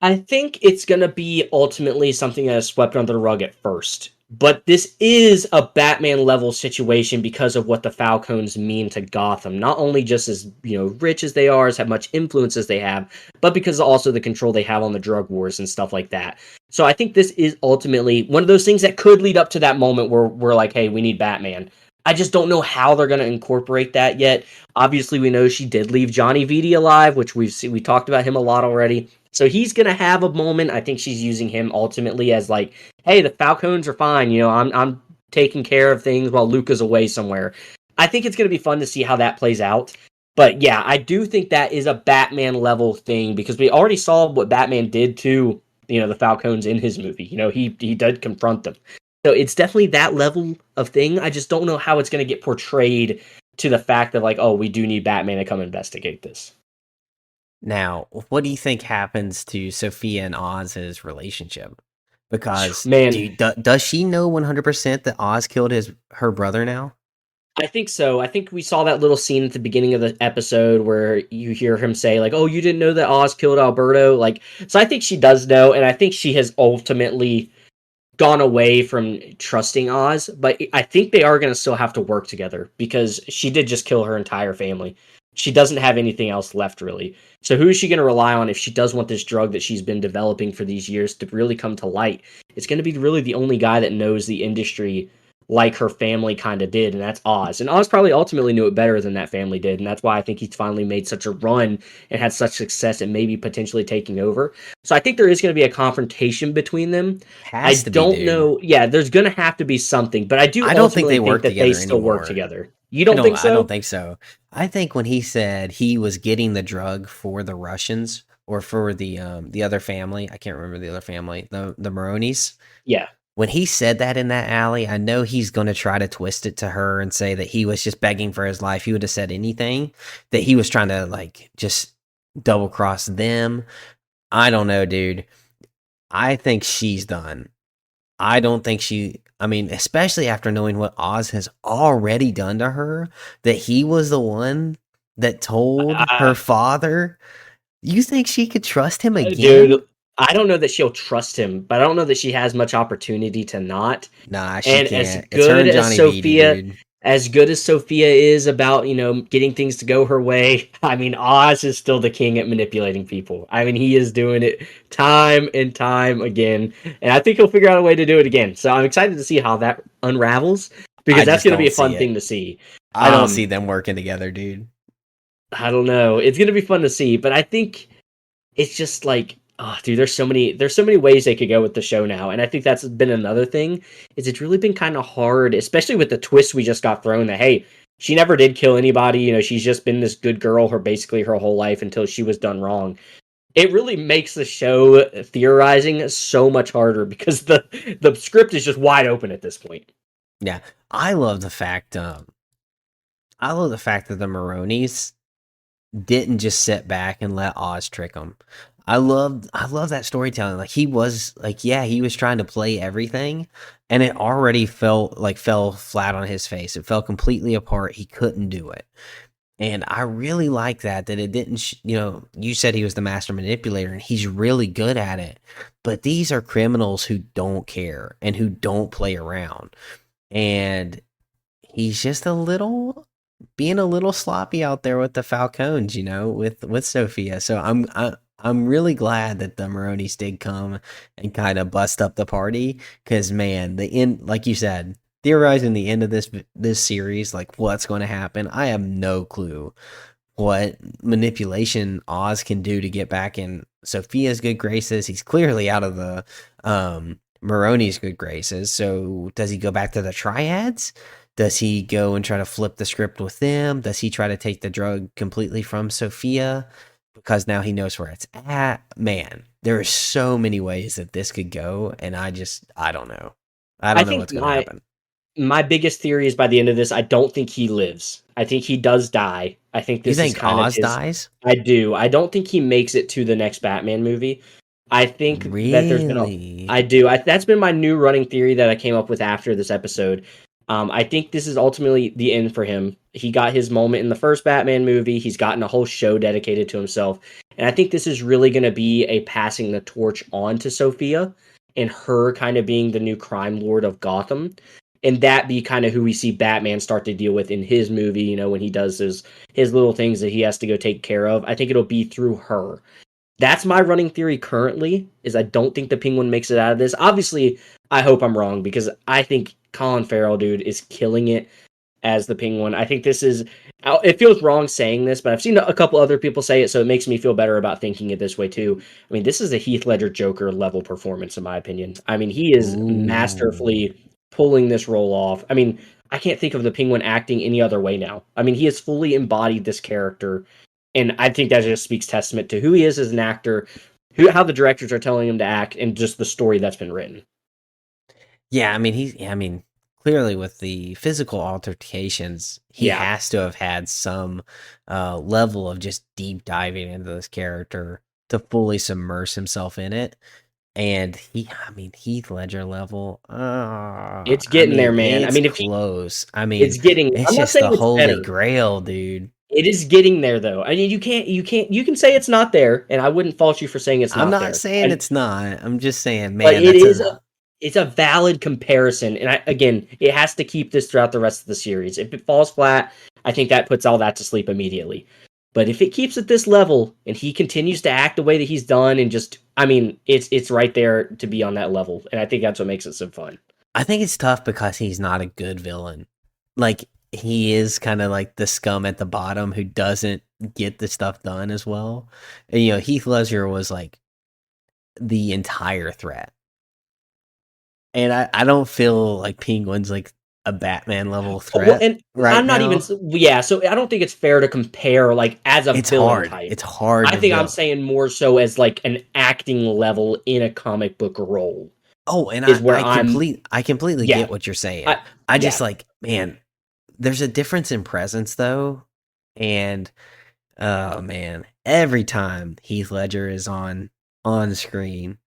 I think it's going to be ultimately something that is swept under the rug at first. But this is a Batman level situation because of what the Falcons mean to Gotham. Not only just as, rich as they are, as have much influence as they have, but because also the control they have on the drug wars and stuff like that. So I think this is ultimately one of those things that could lead up to that moment where we're like, hey, we need Batman. I just don't know how they're going to incorporate that yet. Obviously, we know she did leave Johnny Vitti alive, which we talked about him a lot already. So he's gonna have a moment. I think she's using him ultimately as like, hey, the Falcons are fine. I'm taking care of things while Luca's away somewhere. I think it's gonna be fun to see how that plays out. But yeah, I do think that is a Batman level thing, because we already saw what Batman did to the Falcons in his movie. He did confront them. So it's definitely that level of thing. I just don't know how it's gonna get portrayed to the fact that, like, oh, we do need Batman to come investigate this. Now, what do you think happens to Sophia and Oz's relationship? Because Man, does she know 100% that Oz killed her brother now? I think so. I think we saw that little scene at the beginning of the episode where you hear him say, like, "Oh, you didn't know that Oz killed Alberto." Like, so I think she does know, and I think she has ultimately gone away from trusting Oz, but I think they are going to still have to work together, because she did just kill her entire family. She doesn't have anything else left, really. So who is she going to rely on if she does want this drug that she's been developing for these years to really come to light? It's going to be really the only guy that knows the industry like her family kind of did, and that's Oz. And Oz probably ultimately knew it better than that family did, and that's why I think he's finally made such a run and had such success at maybe potentially taking over. So I think there is going to be a confrontation between them. I Has to be, don't dude. know. Yeah, there's going to have to be something, but I do I don't think ultimately they think work that they together still work anymore. together. You don't think I don't so? think so. I think when he said he was getting the drug for the Russians or for the other family, I can't remember the other family, the Maronis. Yeah. When he said that in that alley, I know he's going to try to twist it to her and say that he was just begging for his life. He would have said anything, that he was trying to like just double cross them. I don't know, dude. I think she's done. I don't think I mean, especially after knowing what Oz has already done to her, that he was the one that told her father. You think she could trust him again? Dude, I don't know that she'll trust him, but I don't know that she has much opportunity to not. Nah, she And as can't. It's her good and as Johnny Vitti, Sophia, dude. is about, getting things to go her way, I mean, Oz is still the king at manipulating people. I mean, he is doing it time and time again, and I think he'll figure out a way to do it again. So I'm excited to see how that unravels, because I that's just going to be don't a fun see thing it. to see. I don't see Um, them working together, dude. I don't know. It's going to be fun to see, but I think it's just like, oh, dude, there's so many ways they could go with the show now, and I think that's been another thing, is it's really been kind of hard, especially with the twist we just got thrown that, hey, she never did kill anybody. She's just been this good girl her whole life until she was done wrong. It really makes the show theorizing so much harder, because the script is just wide open at this point. Yeah, I love the fact. I love the fact that the Maronis didn't just sit back and let Oz trick him. I love that storytelling. Like he was like, yeah, he was trying to play everything, and it already felt like fell flat on his face. It fell completely apart. He couldn't do it. And I really like that it didn't, you said he was the master manipulator and he's really good at it. But these are criminals who don't care and who don't play around. And he's just being a little sloppy out there with the Falcons, with Sophia. So I'm really glad that the Maronis did come and kind of bust up the party because man, the end, like you said, theorizing the end of this series, like what's going to happen, I have no clue what manipulation Oz can do to get back in Sophia's good graces. He's clearly out of the Maroni's good graces. So does he go back to the triads? Does he go and try to flip the script with them? Does he try to take the drug completely from Sophia because now he knows where it's at? Man, there are so many ways that this could go, and I don't know. I I don't know think what's going to happen. my biggest theory is by the end of this, I don't think he lives. I think he does die. I think You this is think kind of Oz his. dies? I do. I don't think he makes it to the next Batman movie. I think that there's been a. Really? I do. That's been my new running theory that I came up with after this episode. I think this is ultimately the end for him. He got his moment in the first Batman movie. He's gotten a whole show dedicated to himself. And I think this is really going to be a passing the torch on to Sophia and her kind of being the new crime lord of Gotham. And that be kind of who we see Batman start to deal with in his movie, when he does his little things that he has to go take care of. I think it'll be through her. That's my running theory currently, is I don't think the Penguin makes it out of this. Obviously, I hope I'm wrong because I think Colin Farrell, dude, is killing it as the Penguin. I think this is. It feels wrong saying this, but I've seen a couple other people say it, so it makes me feel better about thinking it this way too. I mean, this is a Heath Ledger Joker level performance, in my opinion. I mean, he is Ooh. masterfully pulling this role off. I mean, I can't think of the Penguin acting any other way now. I mean, he has fully embodied this character, and I think that just speaks testament to who he is as an actor, how the directors are telling him to act, and just the story that's been written. Yeah, I mean, clearly with the physical altercations, he Yeah, has to have had some level of just deep diving into this character to fully submerge himself in it. And I mean, Heath Ledger level, it's I getting there, mean, man. I it's mean, if he, close. I mean, it's getting. it's I'm not just saying the it's holy better. grail, dude. It is getting there, though. I mean, you can say it's not there, and I wouldn't fault you for saying it's I'm not not there. saying it's not. I'm just saying, But man, it's a valid comparison, and again, it has to keep this throughout the rest of the series. If it falls flat, I think that puts all that to sleep immediately. But if it keeps at this level and he continues to act the way that he's done, and just, I mean, it's right there to be on that level, and I think that's what makes it so fun. I think it's tough because he's not a good villain. Like he is kind of like the scum at the bottom who doesn't get the stuff done as well. And, Heath Ledger was like the entire threat. And I don't feel like Penguin's like a Batman level Well, threat and right I'm not even, now. yeah. So I don't think it's fair to compare like as a It's villain hard. type. It's hard I to think I'm villain. saying more so as like an acting level in a comic book role Oh, and is where I'm. I completely Yeah, get what you're saying. I I just yeah. like, man, there's a difference in presence though, and oh man, every time Heath Ledger is on screen,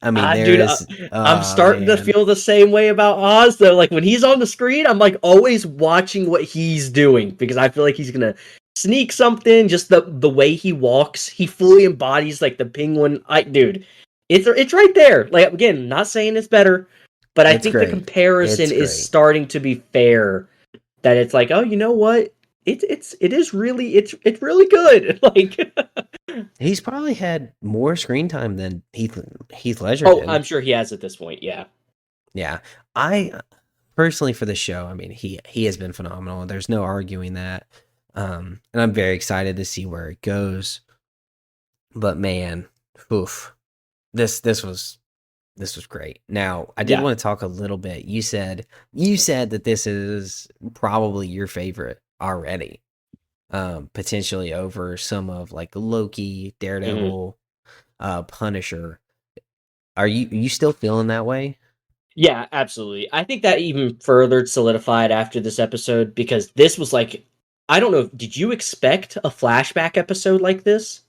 I mean there Dude, is I'm oh starting to man. feel the same way about Oz though. Like when he's on the screen, I'm like always watching what he's doing because I feel like he's gonna sneak something. Just the way he walks, he fully embodies like the Penguin. Dude, it's right there. Like again, not saying it's better, but I It's think the great. comparison It's is great. starting to be fair. That it's like, oh, you know what? It is really it's really good. Like, He's probably had more screen time than Heath Ledger oh, did. I'm sure he has at this point. Yeah, Yeah. I personally for the show, I mean, he has been phenomenal. There's no arguing that. And I'm very excited to see where it goes. But man, oof. This was great. Now, I did yeah. want to talk a little bit. You said that this is probably your favorite already. Potentially over some of like Loki, Mhm. Daredevil, Punisher. Are you still feeling that way? Yeah, absolutely. I think that even further solidified after this episode because this was like, I don't know, did you expect a flashback episode like this?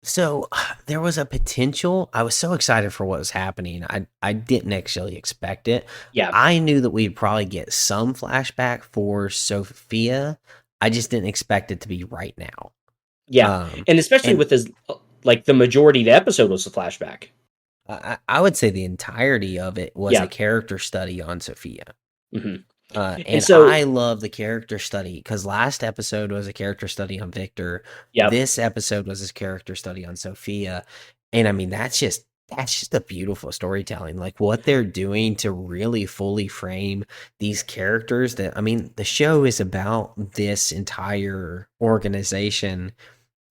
So there was a potential. I was so excited for what was happening. I didn't actually expect it. Yeah. I knew that we'd probably get some flashback for Sophia. I just didn't expect it to be right now. Yeah, Um, and especially and with his like the majority of the episode was a flashback. I would say the entirety of it was a Yeah. character study on Sophia. Hmm. And And so, I love the character study because last episode was a character study on Victor. yep. This episode was his character study on Sophia. And I mean, that's just a beautiful storytelling. Like what they're doing to really fully frame these characters that I mean, the show is about this entire organization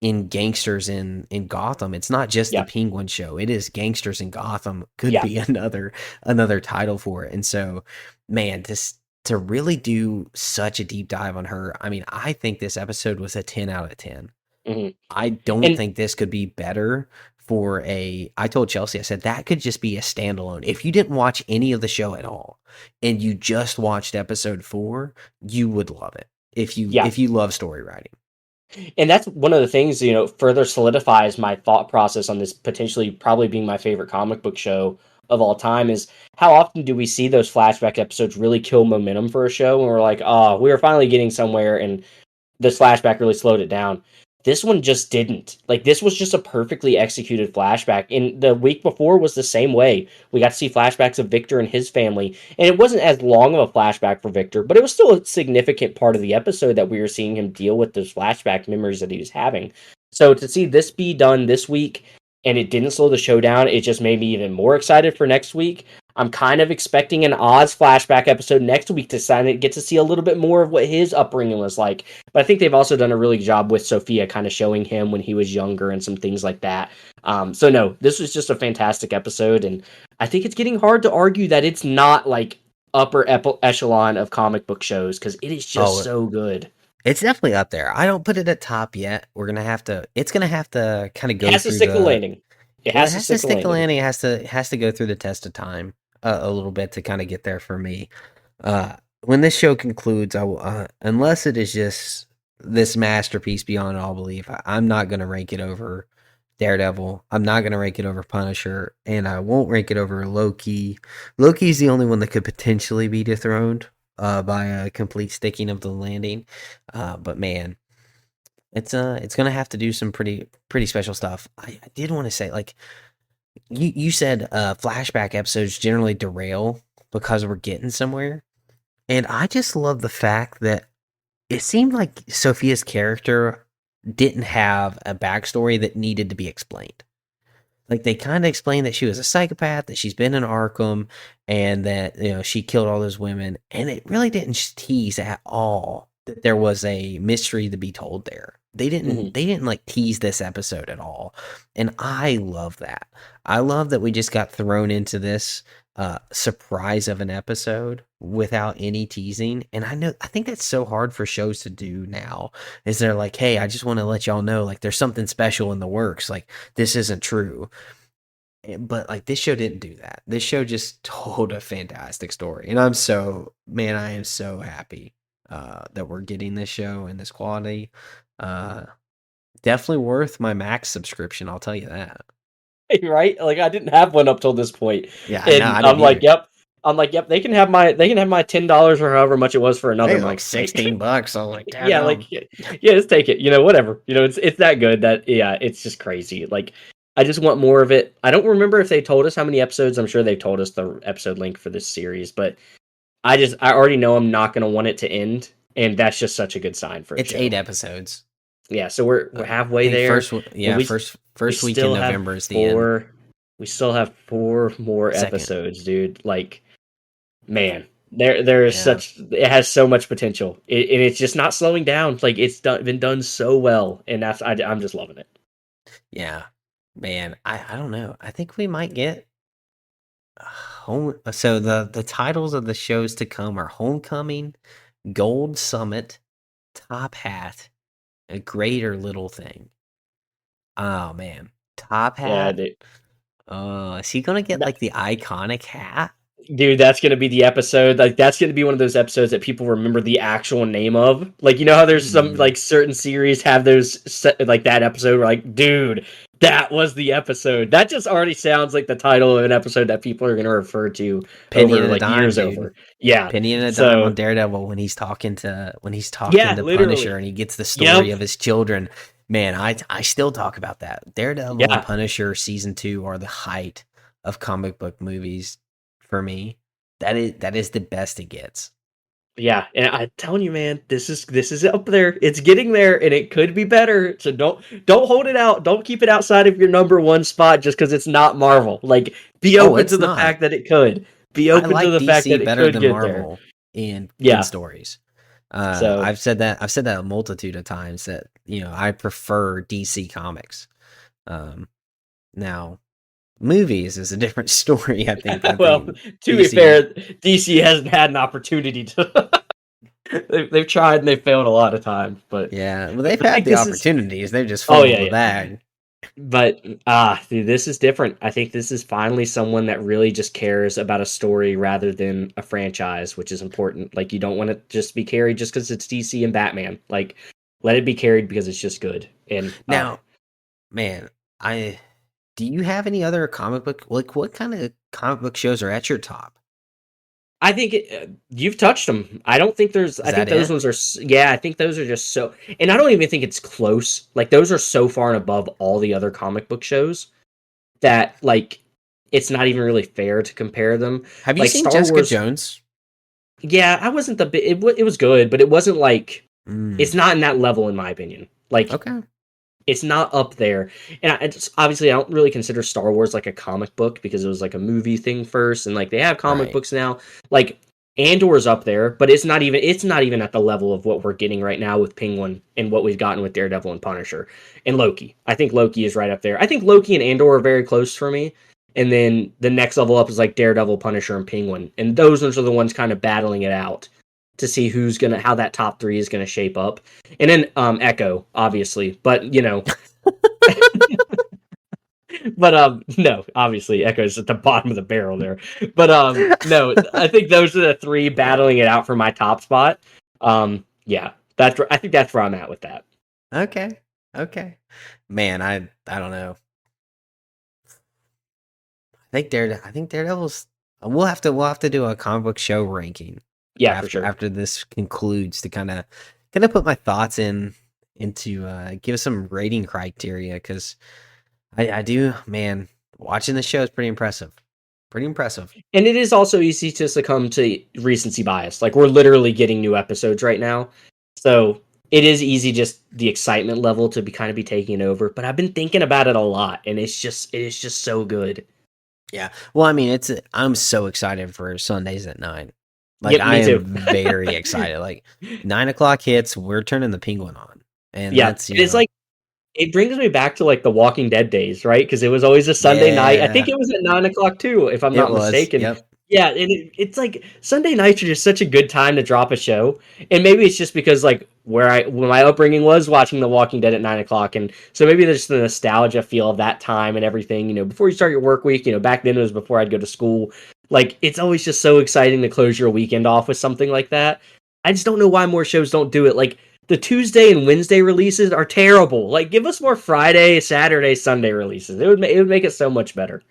in gangsters in Gotham. It's not just the Yeah. Penguin show. It is gangsters in Gotham. Could Yeah. be another title for it. And so, man, this to really do such a deep dive on her. I mean, I think this episode was a 10 out of 10. Hmm. I don't And think this could be better for a I told Chelsea, I said that could just be a standalone. If you didn't watch any of the show at all and you just watched episode 4, you would love it. yeah, If you love story writing. and that's one of the things, further solidifies my thought process on this potentially probably being my favorite comic book show of all time is how often do we see those flashback episodes really kill momentum for a show and we're like, oh, we were finally getting somewhere, and this flashback really slowed it down. This one just didn't. Like, this was just a perfectly executed flashback. And the week before was the same way. We got to see flashbacks of Victor and his family. And it wasn't as long of a flashback for Victor, but it was still a significant part of the episode that we were seeing him deal with those flashback memories that he was having. So to see this be done this week and it didn't slow the show down, it just made me even more excited for next week. I'm kind of expecting an Oz flashback episode next week to get to see a little bit more of what his upbringing was like. But I think they've also done a really good job with Sophia, kind of showing him when he was younger and some things like that. So no, this was just a fantastic episode, and I think it's getting hard to argue that it's not like upper echelon of comic book shows because it is just Oh, so good. it's definitely up there. I don't put it at top yet. It's gonna have to kind of It go has to through stick the the landing. It well, it has to has to stick the stick the landing. landing. It has to go through the test of time a little bit to kind of get there for me. When this show concludes, I will, unless it is just this masterpiece beyond all belief, I'm not gonna rank it over Daredevil. I'm not gonna rank it over Punisher, and I won't rank it over Loki. Loki's the only one that could potentially be dethroned by a complete sticking of the landing. But man, it's gonna have to do some pretty special stuff. I did want to say, like you said, flashback episodes generally derail because we're getting somewhere, and I just love the fact that it seemed like Sophia's character didn't have a backstory that needed to be explained. Like they kind of explained that she was a psychopath, that she's been in Arkham, and that she killed all those women, and it really didn't tease at all that there was a mystery to be told there. They didn't Hmm. they didn't like tease this episode at all, and I love that. I love that we just got thrown into this surprise of an episode without any teasing, and I think that's so hard for shows to do now. Is they're like, hey, I just want to let y'all know, like, there's something special in the works, like this isn't true. But like this show didn't do that. This show just told a fantastic story, and I am so happy that we're getting this show in this quality. Uh, Definitely worth my Max subscription. I'll tell you that. Right? Like I didn't have one up till this point, Yeah, no, and I didn't either. I'm like, yep. They can have my $10 or however much it was for I another think like month. Like, $16. I was like, yeah, like damn. yeah, just take it. Whatever. It's that good that yeah, it's just crazy. Like I just want more of it. I don't remember if they told us how many episodes. I'm sure they told us the episode length for this series, but I already know I'm not going to want it to end, and that's just such a good sign for a It's 8 show. episodes. Yeah, so we're I halfway think there, and we first week in still have November is the end. we still have 4 more Second, episodes, dude. Like, man, there is yeah, it has so much potential, and it's just not slowing down. Like been done so well, and I'm just loving it. yeah, man. I don't know. I think we might get home. So the titles of the shows to come are Homecoming, Gold Summit, Top Hat, A Greater Little Thing. Oh man, Top Yeah, Hat. Is he gonna get dude. like the iconic hat? Dude, that's gonna be the episode. Like, that's gonna be one of those episodes that people remember the actual name of. Like, you know how there's some Mm, like certain series have those like that episode where like, dude, That was the episode. That just already sounds like the title of an episode that people are going to refer to Penny over at a like dime, years dude. over. Yeah. Penny and a dime on So Daredevil when he's talking to yeah, Punisher literally. and he gets the story Yep. of his children. Man, I still talk about that. Daredevil and Yeah. Punisher season 2 are the height of comic book movies for me. That is the best it gets. Yeah, and I'm telling you, man, this is up there. It's getting there, and it could be better. So don't hold it out. Don't keep it outside of your number one spot just because it's not Marvel. Like, be Oh, open to it's the not. fact that it could. Be I open to like the fact DC that it better could than get there. Marvel in Yeah. stories. So I've said that a multitude of times that I prefer DC comics. Now movies is a different story. I well, think to be DC. fair, DC hasn't had an opportunity to. They've tried and they've failed a lot of times, but Yeah, well, they've I had think the this is. opportunities. They've just Oh fumbled yeah, the yeah. bag. But dude, this is different. I think this is finally someone that really just cares about a story rather than a franchise, which is important. Like you don't want to just be carried just because it's DC and Batman. Like let it be carried because it's just good. And Now, man, I do you have any other comic book like what kind of comic book shows are at your top? I think you've touched them. I don't think there's. Is I think that those it? ones are. Yeah, I think those are just so. And I don't even think it's close. Like those are so far and above all the other comic book shows that like it's not even really fair to compare them. Have you Like seen Star Jessica Wars. Jones? Yeah, I wasn't the big. It was good, but it wasn't like Mm, it's not in that level in my opinion. Like okay, it's not up there. And obviously I don't really consider Star Wars like a comic book because it was like a movie thing first, and like they have comic right. books now. Like Andor's up there, but it's not even at the level of what we're getting right now with Penguin and what we've gotten with Daredevil and Punisher and Loki. I think Loki is right up there. I think Loki and Andor are very close for me. And then the next level up is like Daredevil, Punisher, and Penguin. And those ones are the ones kind of battling it out to see how that top three is gonna shape up. And then Echo, obviously. But no, obviously Echo's at the bottom of the barrel there. But no, I think those are the three battling it out for my top spot. Yeah, I think that's where I'm at with that. Okay, okay. Man, I don't know. I think Daredevil's. We'll have to do a comic book show ranking Yeah, for sure. after this concludes to kind of put my thoughts into give some rating criteria because I do, man, watching the show is pretty impressive. Pretty impressive. And it is also easy to succumb to recency bias. Like we're literally getting new episodes right now, so it is easy just the excitement level to be kind of be taking over. But I've been thinking about it a lot, and it is just so good. Yeah. Well, I mean, I'm so excited for Sundays at 9. Like Yep, I me am too. very excited. Like 9 o'clock hits, we're turning the Penguin on. And Yeah, that's, it's like it brings me back to like the Walking Dead days, right? Because it was always a Sunday night. I think yeah, it was at 9 o'clock too, if I'm it not was. mistaken. Yep. Yeah, and it's like Sunday nights are just such a good time to drop a show, and maybe it's just because like when my upbringing was watching The Walking Dead at 9 o'clock, and so maybe there's the nostalgia feel of that time and everything. Before you start your work week, back then it was before I'd go to school. Like it's always just so exciting to close your weekend off with something like that. I just don't know why more shows don't do it. Like the Tuesday and Wednesday releases are terrible. Like give us more Friday, Saturday, Sunday releases. It would make it so much better.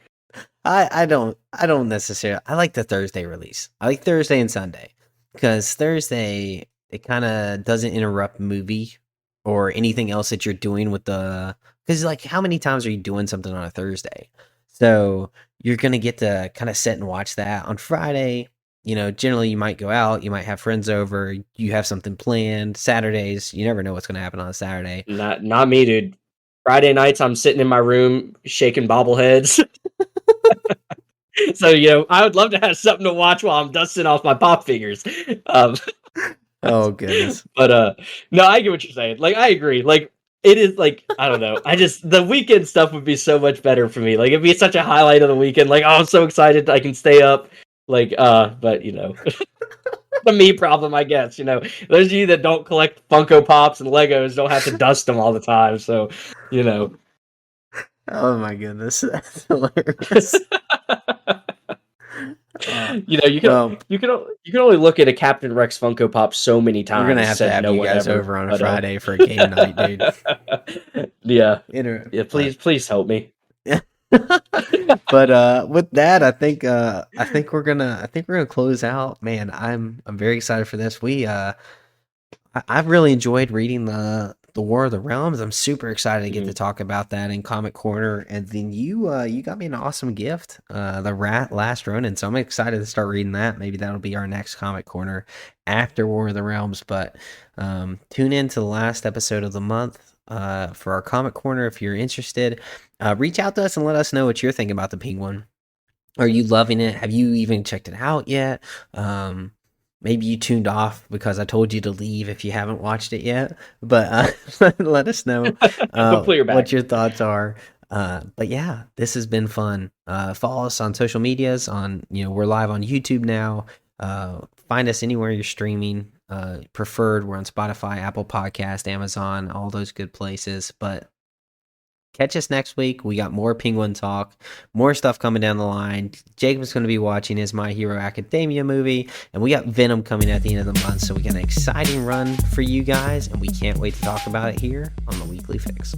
I don't necessarily. I like the Thursday release. I like Thursday and Sunday because Thursday it kind of doesn't interrupt movie or anything else that you're doing with the. Because like, how many times are you doing something on a Thursday? So you're gonna get to kind of sit and watch that on Friday. Generally you might go out, you might have friends over, you have something planned. Saturdays, you never know what's gonna happen on a Saturday. Not me, dude. Friday nights, I'm sitting in my room shaking bobbleheads. So I would love to have something to watch while I'm dusting off my pop figures. Um, Oh goodness. but no, I get what you're saying. Like I agree. Like it is like I don't know. I just the weekend stuff would be so much better for me. Like it'd be such a highlight of the weekend. Like oh, I'm so excited I can stay up. Like but the me problem, I guess. Those of you that don't collect Funko Pops and Legos don't have to dust them all the time. So you know. Oh my goodness, that's hilarious. You know, Well, you can only look at a Captain Rex Funko Pop so many we're gonna times. have to Said have no you one guys ever. over on a But Friday for a game night, dude. yeah, yeah. But Please help me. but with that, I think we're gonna close out. Man, I'm very excited for this. I've really enjoyed reading the War of the Realms. I'm super excited to get to Mhm. talk about that in Comic Corner. And then you got me an awesome gift, the Rat Last Ronin. So I'm excited to start reading that. Maybe that'll be our next Comic Corner after War of the Realms. But tune in to the last episode of the month for our Comic Corner if you're interested. Reach out to us and let us know what you're thinking about the Penguin. Are you loving it? Have you even checked it out yet? Maybe you tuned off because I told you to leave if you haven't watched it yet. But let us know Hopefully you're what back. your thoughts are. But yeah, this has been fun. Follow us on social medias. We're live on YouTube now. Find us anywhere you're streaming. Preferred, we're on Spotify, Apple Podcast, Amazon, all those good places. But catch us next week. We got more Penguin talk, more stuff coming down the line. Jacob's going to be watching his My Hero Academia movie, and we got Venom coming at the end of the month. So we got an exciting run for you guys, and we can't wait to talk about it here on the Weekly Fix.